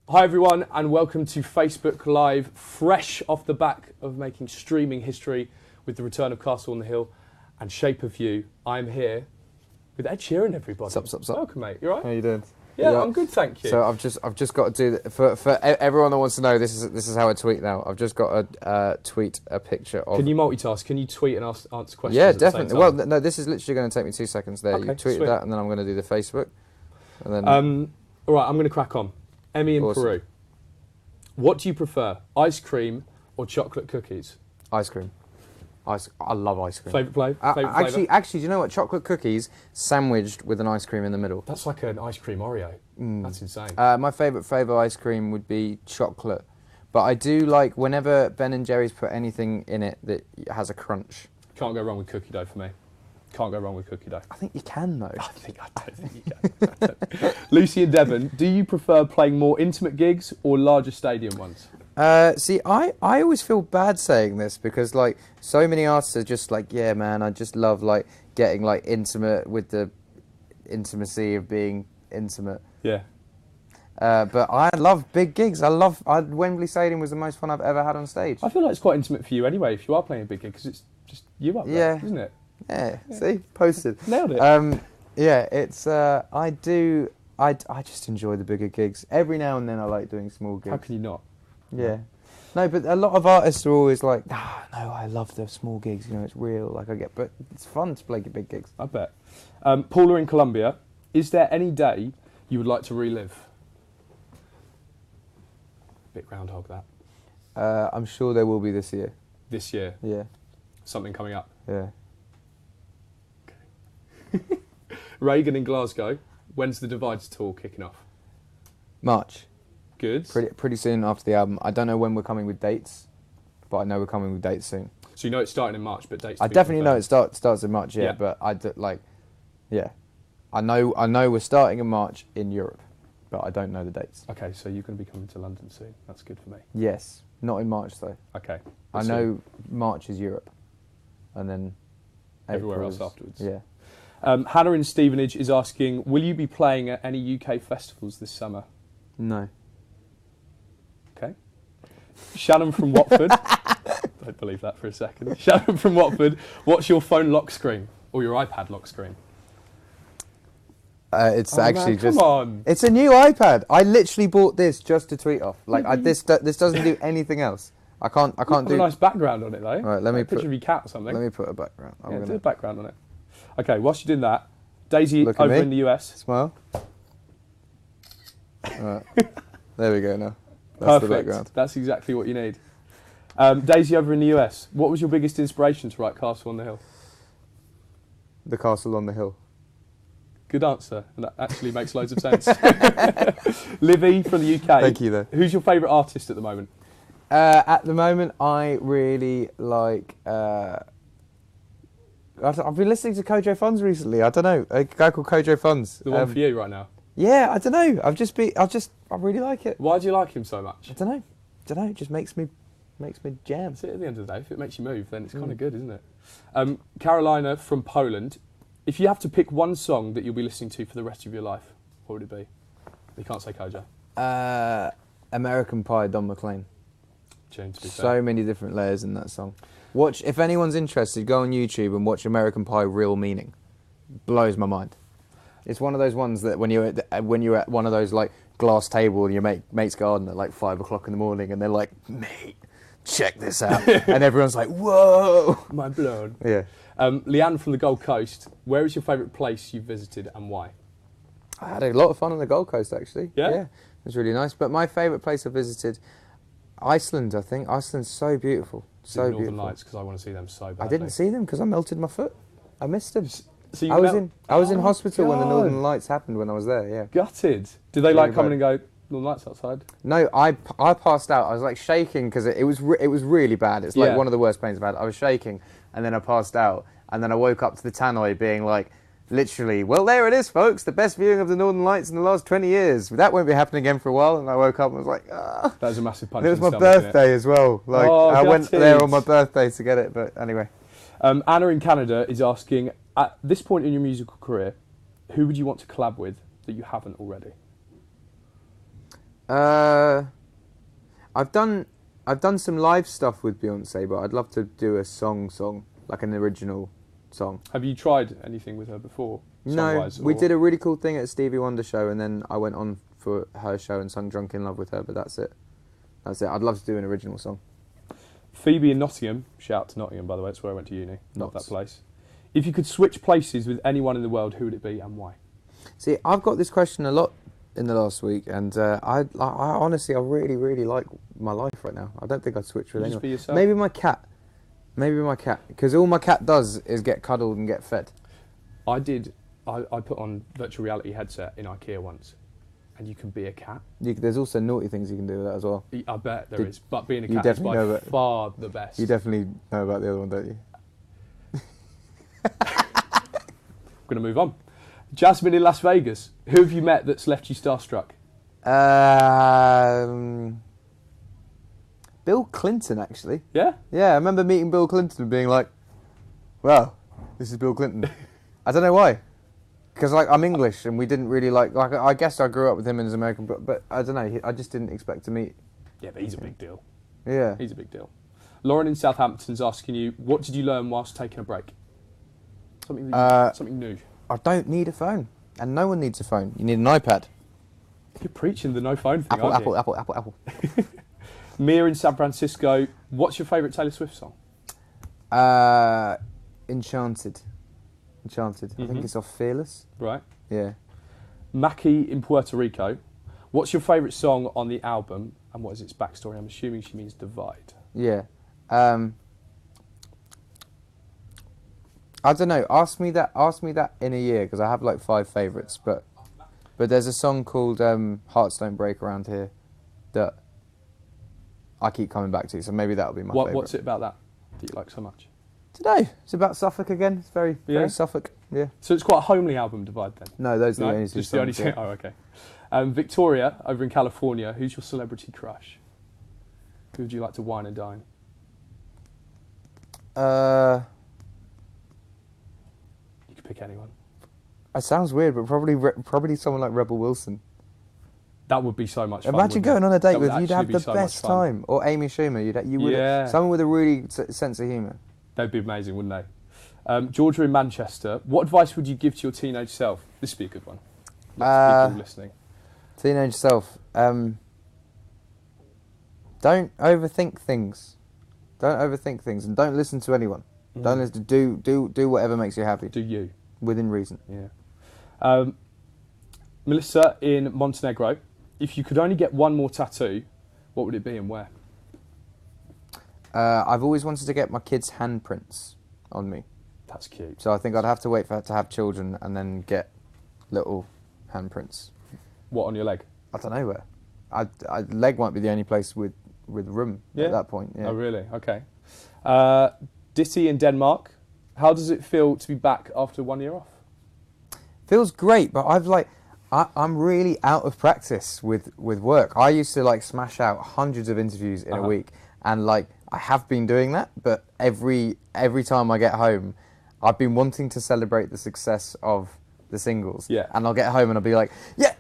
Hi everyone and welcome to Facebook Live, fresh off the back of making streaming history with the return of Castle on the Hill and Shape of You. I'm here with Ed Sheeran, everybody. Sup. Welcome, mate. You all right? How you doing? Yeah, I'm good, thank you. So I've just got to do for everyone that wants to know. This is how I tweet now. I've just got to tweet a picture of. Can you multitask? Can you tweet and answer questions? Yeah, at the same definitely. time? Well, no, this is literally going to take me 2 seconds. There, Okay, you tweeted sweet. that, and then I'm going to do the Facebook, and then. All right, I'm going to crack on. Emmy in Awesome. Peru. What do you prefer, ice cream or chocolate cookies? Ice cream. I love ice cream. Favourite flavour? Actually, do you know what? Chocolate cookies sandwiched with an ice cream in the middle. That's like an ice cream Oreo. That's insane. My favourite flavour ice cream would be chocolate, but I do like whenever Ben and Jerry's put anything in it that has a crunch. Can't go wrong with cookie dough for me. Can't go wrong with cookie dough. I think you can though. I don't think you can. Lucy and Devon, do you prefer playing more intimate gigs or larger stadium ones? See, I always feel bad saying this because like so many artists are just like, yeah, man, I just love like getting like intimate with the intimacy of being intimate. Yeah. But I love big gigs. Wembley Stadium was the most fun I've ever had on stage. I feel like it's quite intimate for you anyway if you are playing a big gig because it's just you up there, Yeah. isn't it? Yeah, see, posted. Nailed it. Yeah, it's I just enjoy the bigger gigs. Every now and then I like doing small gigs. How can you not? Yeah. No, but a lot of artists are always like, no, I love the small gigs, you know, it's real, but it's fun to play big gigs. I bet. Paula in Colombia, is there any day you would like to relive? Bit groundhog that. I'm sure there will be this year. This year? Yeah. Something coming up? Yeah. Reagan in Glasgow, when's the Divides tour kicking off? March. Good. Pretty soon after the album. I don't know when we're coming with dates, but I know we're coming with dates soon. So you know it's starting in March, but dates to I be definitely know confirmed. it starts in March, yeah, Yeah. but I know we're starting in March in Europe, but I don't know the dates. Okay, so you're going to be coming to London soon. That's good for me. Yes, not in March though. Okay. I know March is Europe, and then Everywhere April else is- afterwards. Yeah. Hannah in Stevenage is asking, will you be playing at any UK festivals this summer? No. Okay. Shannon from Watford. Don't believe that for a second. Shannon from Watford, what's your phone lock screen or your iPad lock screen? It's actually man, just. come on. It's a new iPad. I literally bought this just to tweet off. Like this doesn't do anything else. I can't Got do. a nice background on it though. Right, let me Like a picture put- of your cat or something. Let me put a background. I'm Yeah, do gonna a background on it. Okay, whilst you're doing that, Daisy Look at over me. in the US. smile. Right. There we go. Now that's the Perfect. background. That's exactly what you need. Daisy over in the US. What was your biggest inspiration to write Castle on the Hill? The castle on the hill. Good answer, and that actually makes loads of sense. Livy from the UK. Thank you, though. Who's your favourite artist at the moment? At the moment, I really like. I've been listening to Kojo Funds recently. I don't know, a guy called Kojo Funds. The one for you right now. Yeah, I don't know. I really like it. Why do you like him so much? I don't know. It just makes me jam. That's it at the end of the day. If it makes you move, then it's kind of good, isn't it? Carolina from Poland. If you have to pick one song that you'll be listening to for the rest of your life, what would it be? You can't say Kojo. American Pie, Don McLean. Tune, to be So fair. many different layers in that song. Watch, if anyone's interested, go on YouTube and watch American Pie Real Meaning. Blows my mind. It's one of those ones that when you're at one of those like glass table in your mate's garden at like 5 o'clock in the morning and they're like, mate, check this out. And everyone's like, whoa. Mind blown. Yeah. Leanne from the Gold Coast. Where is your favourite place you've visited and why? I had a lot of fun on the Gold Coast actually. Yeah? It was really nice. But my favourite place I visited, Iceland, I think. Iceland's so beautiful. So Northern beautiful. Lights, because I want to see them so badly. I didn't see them because I melted my foot. I missed them. So you I was melt- in Oh hospital when the God. Northern Lights happened when I was there, yeah. Gutted. Did they Really like come in bad. and go, Northern Lights outside? No, I passed out. I was like shaking because it was really bad. It's like Yeah. one of the worst pains I've had. I was shaking and then I passed out and then I woke up to the tannoy being like, literally, well, there it is, folks. The best viewing of the Northern Lights in the last 20 years. That won't be happening again for a while. And I woke up and was like, ah. That was a massive punch. And it was in my the stomach, innit? birthday as well. Like Oh, I went there gutted. on my birthday to get it. But anyway, Anna in Canada is asking, at this point in your musical career, who would you want to collab with that you haven't already? I've done some live stuff with Beyonce, but I'd love to do a song, like an original song. Have you tried anything with her before? No, we did a really cool thing at Stevie Wonder show, and then I went on for her show and sung Drunk in Love with her, but that's it. I'd love to do an original song. Phoebe in Nottingham, shout out to Nottingham by the way, it's where I went to uni, love that place. If you could switch places with anyone in the world, who would it be and why? See, I've got this question a lot in the last week, and I honestly, I really, really like my life right now. I don't think I'd switch with anyone. Just be yourself? Maybe my cat, because all my cat does is get cuddled and get fed. I put on virtual reality headset in IKEA once, and you can be a cat. There's also naughty things you can do with that as well. I bet there is, but being a cat is by far the best. You definitely know about the other one, don't you? I'm going to move on. Jasmine in Las Vegas, who have you met that's left you starstruck? Bill Clinton, actually. Yeah? Yeah, I remember meeting Bill Clinton and being like, wow, this is Bill Clinton. I don't know why. Because I'm English and we didn't really like I guess I grew up with him as American, but I don't know, I just didn't expect to meet. Yeah, but he's a big deal. Yeah. He's a big deal. Lauren in Southampton's asking you, what did you learn whilst taking a break? Something new. I don't need a phone, and no one needs a phone. You need an iPad. You're preaching the no phone thing, aren't Apple, you? Apple. Mia in San Francisco, what's your favourite Taylor Swift song? Enchanted. I think it's off Fearless. Right. Yeah. Mackie in Puerto Rico, what's your favourite song on the album, and what is its backstory? I'm assuming she means Divide. Yeah. I don't know. Ask me that in a year, because I have like 5 favourites. But there's a song called Hearts Don't Break Around Here that I keep coming back to. So maybe that'll be my favourite. What's it about that you like so much? Today it's about Suffolk again. It's very Suffolk. Yeah. So it's quite a homely album, Divide, then. No, those are the only two just the only songs, two. Oh, okay. Victoria over in California, who's your celebrity crush? Who would you like to wine and dine? You could pick anyone. It sounds weird, but probably someone like Rebel Wilson. That would be so much fun. Imagine going on a date with, you'd have the so best time. Or Amy Schumer, you would. Yeah. Someone with a really sense of humour. They'd be amazing, wouldn't they? Georgia in Manchester, what advice would you give to your teenage self? This would be a good one. Lots of people listening. Teenage self, don't overthink things. Don't overthink things, and don't listen to anyone. Don't listen. Do whatever makes you happy. Do you within reason? Yeah. Melissa in Montenegro, if you could only get one more tattoo, what would it be and where? I've always wanted to get my kids' handprints on me. That's cute. So I think I'd have to wait for her to have children and then get little handprints. What, on your leg? I don't know where. Leg might be the only place with room at that point. Yeah. Oh, really? Okay. Ditty in Denmark, how does it feel to be back after 1 year off? Feels great, but I'm really out of practice with work. I used to smash out hundreds of interviews in a week, and I have been doing that, but every time I get home, I've been wanting to celebrate the success of the singles. Yeah. And I'll get home and I'll be like, yeah.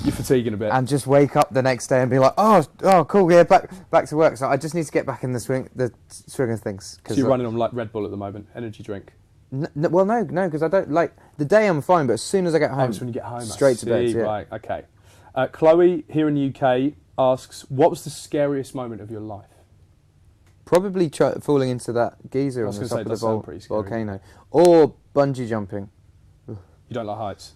You're fatiguing a bit. And just wake up the next day and be like, oh, cool, yeah, back to work. So I just need to get back in the swing of things. So you're running on Red Bull at the moment, energy drink? Well, no, because I don't the day I'm fine, but as soon as I get home, when you get home, straight to bed. Yeah. Right, okay. Chloe here in the UK asks, what was the scariest moment of your life? Probably falling into that geyser on the top of the volcano, or bungee jumping. You don't like heights.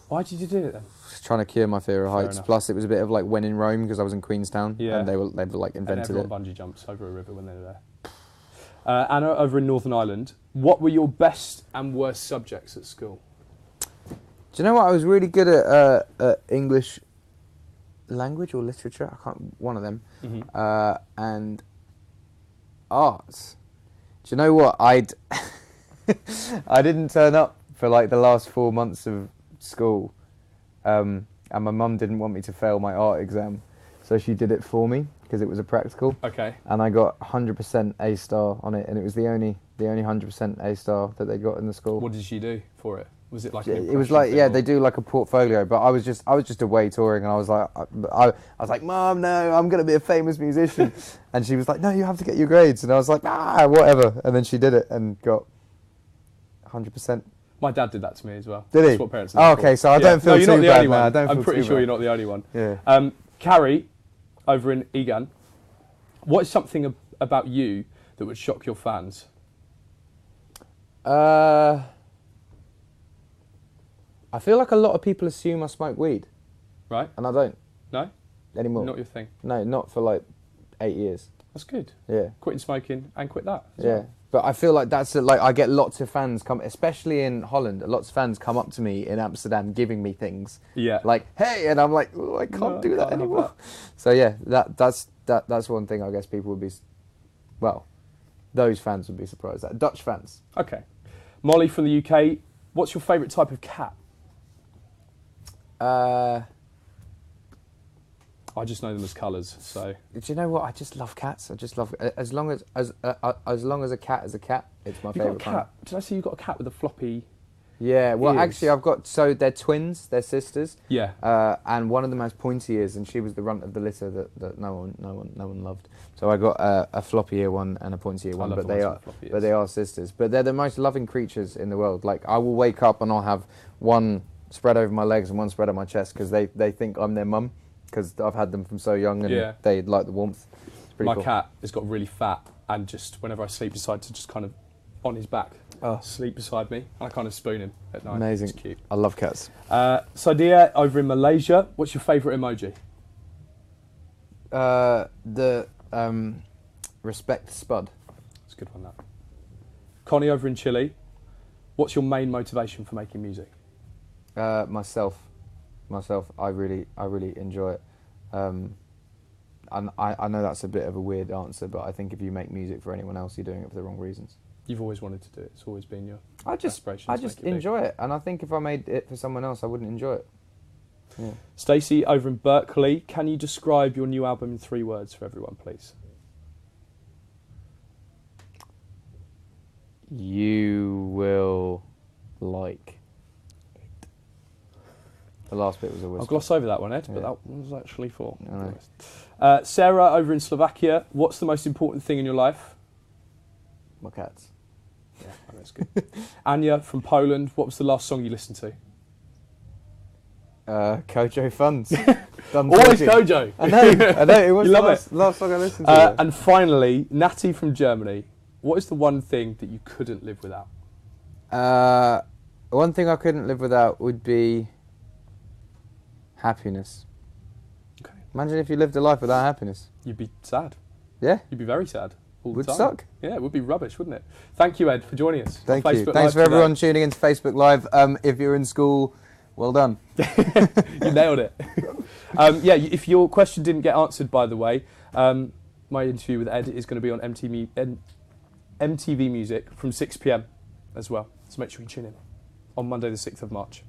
Why did you do it then? Just trying to cure my fear of heights. Enough. Plus, it was a bit of when in Rome, because I was in Queenstown, and they were invented and everyone it. Bungee jumps over a river when they were there. Anna over in Northern Ireland, what were your best and worst subjects at school? Do you know what? I was really good at English language or literature. One of them, and arts. Do you know what? I didn't turn up for the last 4 months of school, and my mum didn't want me to fail my art exam, so she did it for me because it was a practical. Okay. And I got 100% A star on it, and it was the only 100% A star that they got in the school. What did she do for it? Was it like an It was impression like, thing, yeah, or- they do like a portfolio, but I was just away touring, and I was like, Mom, no, I'm gonna be a famous musician, and she was like, no, you have to get your grades, and I was like, whatever, and then she did it and got 100%. My dad did that to me as well. Did he? That's what parents do. Oh, okay, so I don't feel no, you're too not the bad, only man. one. I don't I'm feel pretty too sure bad. you're not the only one. Yeah. Carrie, over in Egan, what is something about you that would shock your fans? I feel like a lot of people assume I smoke weed, Right? and I don't No? anymore. Not your thing. No, not for like 8 years. That's good. Yeah. Quitting smoking and quit that. as Yeah, well. but I feel like like I get lots of fans come, especially in Holland. Lots of fans come up to me in Amsterdam, giving me things. Yeah. Like, hey, and I'm like, oh, I can't No, do that can't have anymore. So yeah, that's one thing I guess people would be, well, those fans would be surprised at. Dutch fans. Okay. Molly from the UK, what's your favourite type of cat? I just know them as colours, so... Do you know what? I just love cats. I just love, as long as a cat is a cat, it's my You've got a favourite kind. cat. Did I see you got a cat with a floppy... Yeah, well, ears? actually, I've got, so they're twins, they're sisters. Yeah. And one of them has pointy ears, and she was the runt of the litter that no one loved. So I got a floppy ear one and a pointy ear one, love but the they ones are with floppy but ears. they are sisters. But they're the most loving creatures in the world. Like, I will wake up and I'll have one spread over my legs and one spread on my chest because they think I'm their mum because I've had them from so young and Yeah. they like the warmth. It's pretty My cool. cat has got really fat, and just whenever I sleep, decides to just kind of on his back, sleep beside me, and I kind of spoon him at night. Amazing. It's cute. I love cats. Sadia, over in Malaysia, what's your favourite emoji? The respect spud. It's a good one, that. Connie, over in Chile, what's your main motivation for making music? Myself. I really enjoy it. And I know that's a bit of a weird answer, but I think if you make music for anyone else, you're doing it for the wrong reasons. You've always wanted to do it. It's always been your aspiration. I to just make it big. enjoy it, and I think if I made it for someone else, I wouldn't enjoy it. Yeah. Stacey, over in Berkeley, can you describe your new album in 3 words for everyone, please? You will like it. The last bit was a I'll whisper. gloss over that one, Ed, but Yeah. that was actually 4. I know. Sarah, over in Slovakia, what's the most important thing in your life? My cats. Yeah, that's good. Anya from Poland, what was the last song you listened to? Kojo Funds. Done Always talking. Kojo. I know. It was You the love last song I listened to. And finally, Natty from Germany, what is the one thing that you couldn't live without? One thing I couldn't live without would be happiness. Okay. Imagine if you lived a life without happiness. You'd be sad. Yeah? You'd be very sad all the Would time. suck. Yeah, it would be rubbish, wouldn't it? Thank you, Ed, for joining us. Thank on you. Facebook Thanks Live for everyone today. tuning into Facebook Live. If you're in school, well done. You nailed it. If your question didn't get answered, by the way, my interview with Ed is going to be on MTV Music from 6 p.m. as well. So make sure you tune in on Monday the 6th of March.